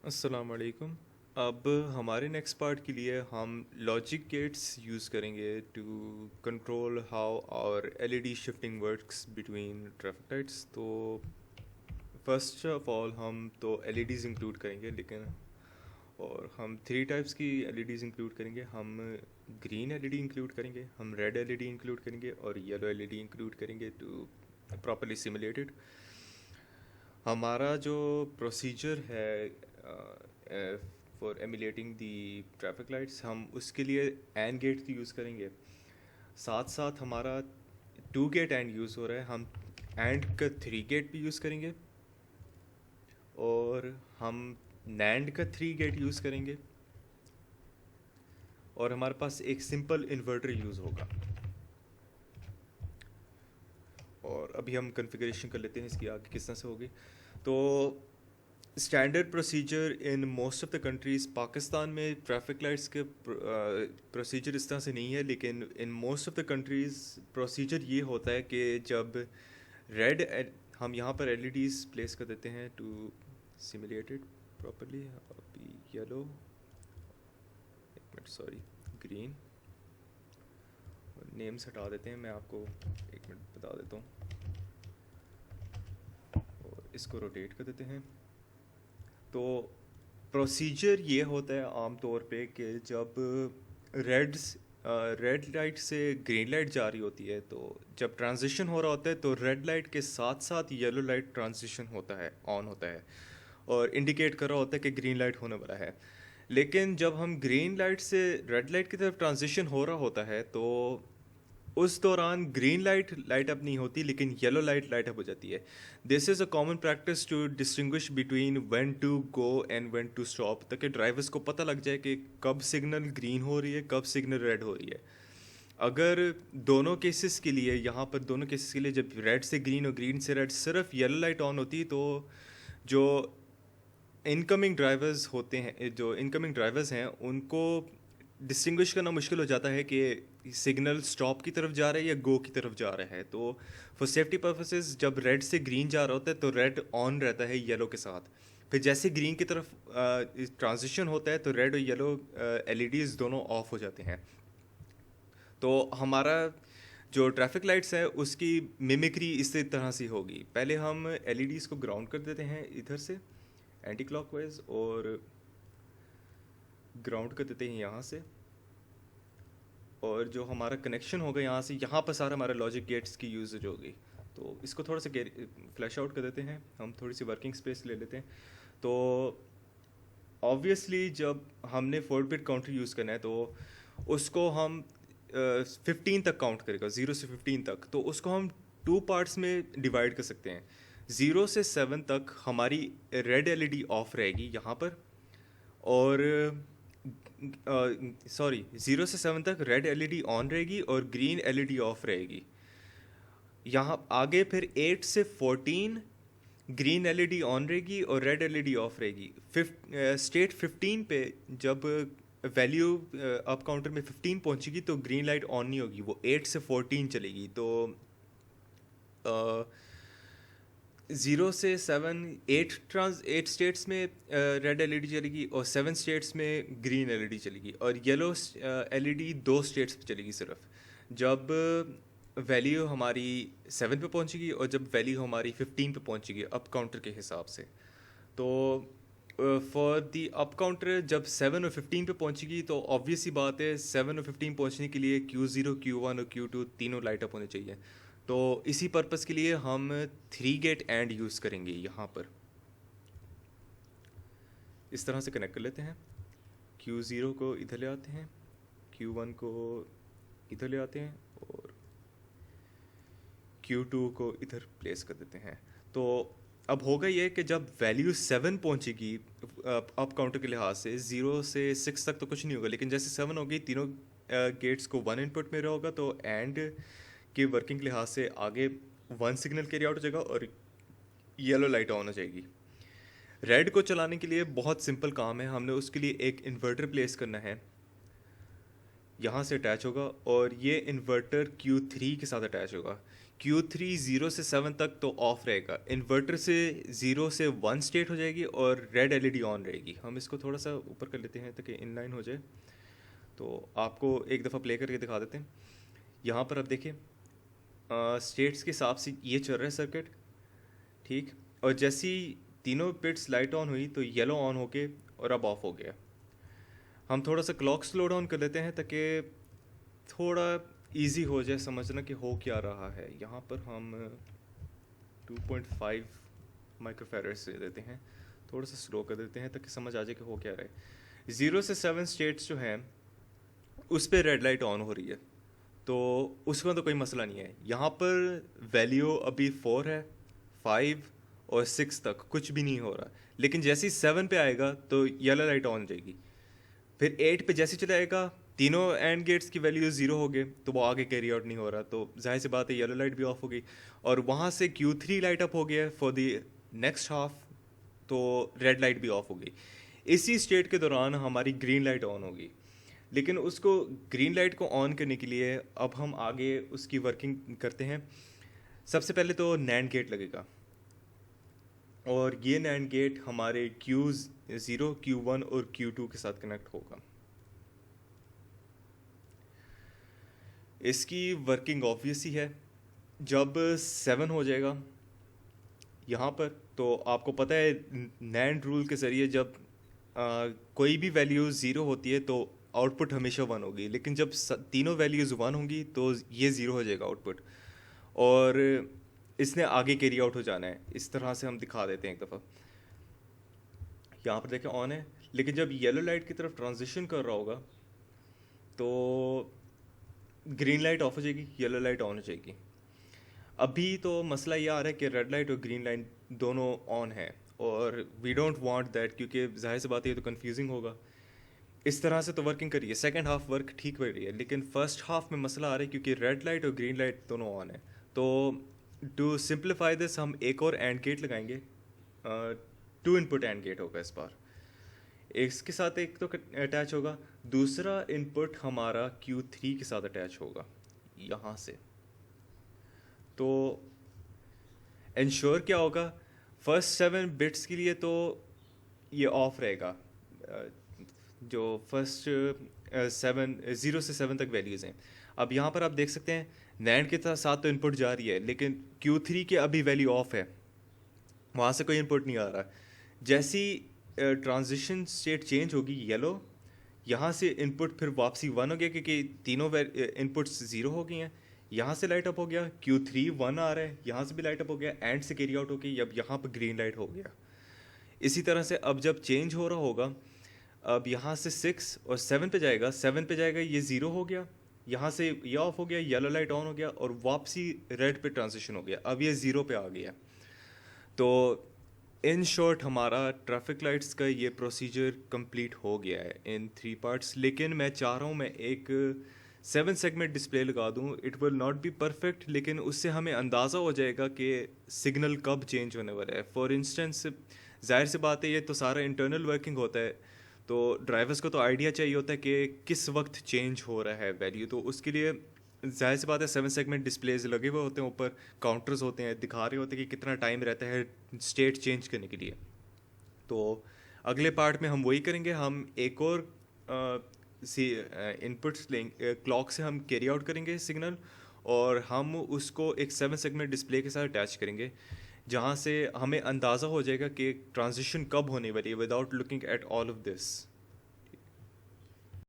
अस्सलाम वालेकुम। अब हमारे नेक्स्ट पार्ट के लिए हम लॉजिक गेट्स यूज़ करेंगे to control how our LED shifting works between traffic lights. तो फर्स्ट ऑफ ऑल हम तो एलईडीज़ इंक्लूड करेंगे, लेकिन और हम थ्री टाइप्स की एलईडीज़ इंक्लूड करेंगे। हम ग्रीन एलईडी इंक्लूड करेंगे, हम रेड एलईडी इंक्लूड करेंगे और येलो एलईडी इंक्लूड करेंगे टू प्रॉपरली सिमुलेटेड। हमारा जो प्रोसीजर है फॉर एमुलेटिंग दी ट्रैफिक लाइट्स, हम उसके लिए एंड गेट की यूज़ करेंगे। साथ साथ हमारा टू गेट एंड यूज़ हो रहा है, हम एंड का थ्री गेट भी यूज़ करेंगे और हम नैंड का थ्री गेट यूज़ करेंगे और हमारे पास एक सिंपल इन्वर्टर यूज़ होगा। और अभी हम कन्फिगरेशन कर लेते हैं इसकी आगे किस तरह से होगी। तो standard procedure in most of the countries, Pakistan में ट्रैफिक लाइट्स के प्रोसीजर इस तरह से नहीं है, लेकिन in most of the countries procedure ये होता है कि जब रेड, हम यहाँ पर एलईडीज़ प्लेस कर देते हैं टू सिमुलेटेड प्रॉपरली। अभी येलो, एक मिनट सॉरी, ग्रीन, नेम्स हटा देते हैं, मैं आपको एक मिनट बता देता हूँ। और इसको रोटेट कर देते हैं। तो प्रोसीजर ये होता है आम तौर पे कि जब रेड लाइट से ग्रीन लाइट जा रही होती है, तो जब ट्रांजिशन हो रहा होता है तो रेड लाइट के साथ साथ येलो लाइट ट्रांजिशन होता है, ऑन होता है और इंडिकेट कर रहा होता है कि ग्रीन लाइट होने वाला है। लेकिन जब हम ग्रीन लाइट से रेड लाइट की तरफ ट्रांजिशन हो रहा होता है तो उस दौरान ग्रीन लाइट लाइट अप नहीं होती, लेकिन येलो लाइट लाइट अप हो जाती है। This is a common practice to distinguish between when to go and when to stop, ताकि ड्राइवर्स को पता लग जाए कि कब सिग्नल ग्रीन हो रही है, कब सिग्नल रेड हो रही है। अगर दोनों केसेस के लिए, यहाँ पर दोनों केसेस के लिए जब रेड से ग्रीन और ग्रीन से रेड सिर्फ येलो लाइट ऑन होती, तो जो इनकमिंग ड्राइवर्स होते हैं, जो इनकमिंग ड्राइवर्स हैं, उनको डिस्टिंग्विश करना मुश्किल हो जाता है कि सिग्नल स्टॉप की तरफ जा रहा है या गो की तरफ जा रहा है। तो फॉर सेफ्टी पर्पसेस जब रेड से ग्रीन जा रहा होता है तो रेड ऑन रहता है येलो के साथ। फिर जैसे ग्रीन की तरफ ट्रांजिशन होता है तो रेड और येलो एलईडीज़ दोनों ऑफ हो जाते हैं। तो हमारा जो ट्रैफिक लाइट्स है उसकी मिमिक्री इसी तरह से होगी। पहले हम एलईडीज़ को ग्राउंड कर देते हैं इधर से एंटी क्लॉकवाइज, और ग्राउंड कर देते हैं यहाँ से, और जो हमारा कनेक्शन होगा यहाँ से, यहाँ पर सारा हमारा लॉजिक गेट्स की यूजेज होगी। तो इसको थोड़ा सा फ्लैश आउट कर देते हैं, हम थोड़ी सी वर्किंग स्पेस ले लेते हैं। तो ऑब्वियसली जब हमने 4 बिट काउंटर यूज़ करना है तो उसको हम 15 तक काउंट करेगा, 0 से 15 तक। तो उसको हम 2 पार्ट्स में डिवाइड कर सकते हैं। 0 से 7 तक हमारी रेड एलईडी ऑफ रहेगी यहाँ पर, और सॉरी 0 से 7 तक रेड एलईडी ऑन रहेगी और ग्रीन एलईडी ऑफ रहेगी। यहाँ आगे फिर 8 से 14 ग्रीन एलईडी ऑन रहेगी और रेड एलईडी ऑफ रहेगी। स्टेट 15 पे जब वैल्यू अप काउंटर में 15 पहुंचेगी तो ग्रीन लाइट ऑन नहीं होगी, वो 8 से 14 चलेगी। तो 0 से 7, 8 स्टेट्स में रेड एलईडी चलेगी और 7 स्टेट्स में ग्रीन एलईडी चलेगी, और येलो एलईडी 2 स्टेट्स पे चलेगी सिर्फ, जब वैल्यू हमारी 7 पे पहुंचेगी और जब वैल्यू हमारी 15 पे पहुंचेगी अप काउंटर के हिसाब से। तो फॉर दी अप काउंटर जब 7 और 15 पे पहुंचेगी तो ऑब्वियस ही बात है 7 और 15 पहुंचने के लिए Q0, Q1 और Q2 तीनों लाइट अप होने चाहिए। तो इसी पर्पस के लिए हम 3 गेट एंड यूज़ करेंगे। यहाँ पर इस तरह से कनेक्ट कर लेते हैं। Q0 को इधर ले आते हैं, Q1 को इधर ले आते हैं और Q2 को इधर प्लेस कर देते हैं। तो अब होगा ये कि जब वैल्यू 7 पहुंचेगी अप काउंटर के लिहाज से, 0 से 6 तक तो कुछ नहीं होगा, लेकिन जैसे 7 होगी तीनों गेट्स को 1 इनपुट में होगा, तो एंड की वर्किंग के लिहाज से आगे 1 सिग्नल कैरी आउट हो जाएगा और येलो लाइट ऑन हो जाएगी। रेड को चलाने के लिए बहुत सिंपल काम है, हमने उसके लिए एक इन्वर्टर प्लेस करना है। यहाँ से अटैच होगा और ये इन्वर्टर Q3 के साथ अटैच होगा। Q3 0 से 7 तक तो ऑफ रहेगा, इन्वर्टर से 0 से 1 स्टेट हो जाएगी और रेड एलईडी ऑन रहेगी। हम इसको थोड़ा सा ऊपर कर लेते हैं ताकि इनलाइन हो जाए, तो आपको एक दफ़ा प्ले करके दिखा देते हैं। यहाँ पर आप देखिए स्टेट्स के हिसाब से ये चल रहा है सर्किट, ठीक। और जैसी तीनों बिट्स लाइट ऑन हुई तो येलो ऑन होके और अब ऑफ हो गया। हम थोड़ा सा क्लॉक स्लो डाउन कर लेते हैं ताकि थोड़ा इजी हो जाए समझना कि हो क्या रहा है। यहाँ पर हम 2.5 माइक्रोफेरेड से देते हैं, थोड़ा सा स्लो कर देते हैं ताकि समझ आ जाए कि हो क्या रहा है। 0 से 7 स्टेट्स जो हैं उस पर रेड लाइट ऑन हो रही है, तो उसका तो कोई मसला नहीं है। यहाँ पर वैल्यू अभी 4 है, 5 और 6 तक कुछ भी नहीं हो रहा, लेकिन जैसे ही 7 पे आएगा तो येलो लाइट ऑन जाएगी। फिर 8 पे जैसे चले आएगा तीनों एंड गेट्स की वैल्यू 0 हो गए, तो वो आगे कैरी आउट नहीं हो रहा, तो जाहिर सी बात है येलो लाइट भी ऑफ हो गई। और वहाँ से Q3 लाइट अप हो गया फॉर द नेक्स्ट हाफ, तो रेड लाइट भी ऑफ हो गई। इसी स्टेट के दौरान हमारी ग्रीन लाइट ऑन होगी, लेकिन उसको ग्रीन लाइट को ऑन करने के लिए अब हम आगे उसकी वर्किंग करते हैं। सबसे पहले तो नैंड गेट लगेगा, और ये नैंड गेट हमारे Q0, Q1 और Q2 के साथ कनेक्ट होगा। इसकी वर्किंग ऑब्वियस ही है। जब 7 हो जाएगा यहाँ पर, तो आपको पता है नैंड रूल के ज़रिए जब कोई भी वैल्यू 0 होती है तो आउटपुट हमेशा 1 होगी, लेकिन जब तीनों वैल्यूज़ 1 होंगी तो ये 0 हो जाएगा आउटपुट, और इसने आगे कैरी आउट हो जाना है। इस तरह से हम दिखा देते हैं एक दफ़ा। यहाँ पर देखें ऑन है, लेकिन जब येलो लाइट की तरफ ट्रांजिशन कर रहा होगा तो ग्रीन लाइट ऑफ हो जाएगी, येलो लाइट ऑन हो जाएगी। अभी तो मसला ये आ रहा है कि रेड लाइट और ग्रीन लाइट दोनों ऑन है, और वी डोंट वांट दैट, क्योंकि जाहिर सी बात है ये तो कंफ्यूजिंग होगा। इस तरह से तो वर्किंग करिए, सेकंड हाफ वर्क ठीक कर रही है, लेकिन फर्स्ट हाफ में मसला आ रहा है क्योंकि रेड लाइट और ग्रीन लाइट दोनों ऑन है। तो टू सिंप्लीफाई दिस हम एक और एंड गेट लगाएंगे, 2 इनपुट एंड गेट होगा इस बार। इसके साथ एक तो अटैच होगा, दूसरा इनपुट हमारा Q3 के साथ अटैच होगा यहाँ से। तो इंश्योर क्या होगा, फर्स्ट 7 बिट्स के लिए तो ये ऑफ रहेगा, जो फर्स्ट 0 से 7 तक वैल्यूज़ हैं। अब यहाँ पर आप देख सकते हैं नैंड के साथ तो इनपुट जा रही है, लेकिन Q3 के अभी वैल्यू ऑफ है, वहाँ से कोई इनपुट नहीं आ रहा। जैसी ट्रांजिशन स्टेट चेंज होगी येलो, यहाँ से इनपुट फिर वापसी 1 हो गया क्योंकि तीनों इनपुट्स 0 हो गई हैं। यहाँ से लाइट अप हो गया, Q3 1 आ रहा है, यहाँ से भी लाइट अप हो गया, एंड से कैरी आउट हो गई, अब यहाँ पर ग्रीन लाइट हो गया। इसी तरह से अब जब चेंज हो रहा होगा, अब यहाँ से 6 और 7 पे जाएगा, 7 पे जाएगा ये 0 हो गया, यहाँ से ये ऑफ हो गया, येलो लाइट ऑन हो गया, और वापसी रेड पे ट्रांजिशन हो गया, अब ये 0 पे आ गया। तो इन शॉर्ट हमारा ट्रैफिक लाइट्स का ये प्रोसीजर कंप्लीट हो गया है इन 3 पार्ट्स। लेकिन मैं चाह रहा हूँ मैं एक 7 सेगमेंट डिस्प्ले लगा दूँ। It will not be perfect, लेकिन उससे हमें अंदाज़ा हो जाएगा कि सिग्नल कब चेंज होने वाला है। फॉर इंस्टेंस जाहिर सी बात है ये तो सारा इंटरनल वर्किंग होता है, तो ड्राइवर्स को तो आइडिया चाहिए होता है कि किस वक्त चेंज हो रहा है वैल्यू, तो उसके लिए जाहिर सी बात है 7 सेगमेंट डिस्प्लेज लगे हुए होते हैं, ऊपर काउंटर्स होते हैं, दिखा रहे होते हैं कि कितना टाइम रहता है स्टेट चेंज करने के लिए। तो अगले पार्ट में हम वही करेंगे, हम एक और इनपुट्स लेंगे, क्लॉक से हम कैरी आउट करेंगे सिग्नल, और हम उसको एक 7 सेगमेंट डिस्प्ले के साथ अटैच करेंगे, जहाँ से हमें अंदाज़ा हो जाएगा कि ट्रांजिशन कब होने वाली है without looking at all of this.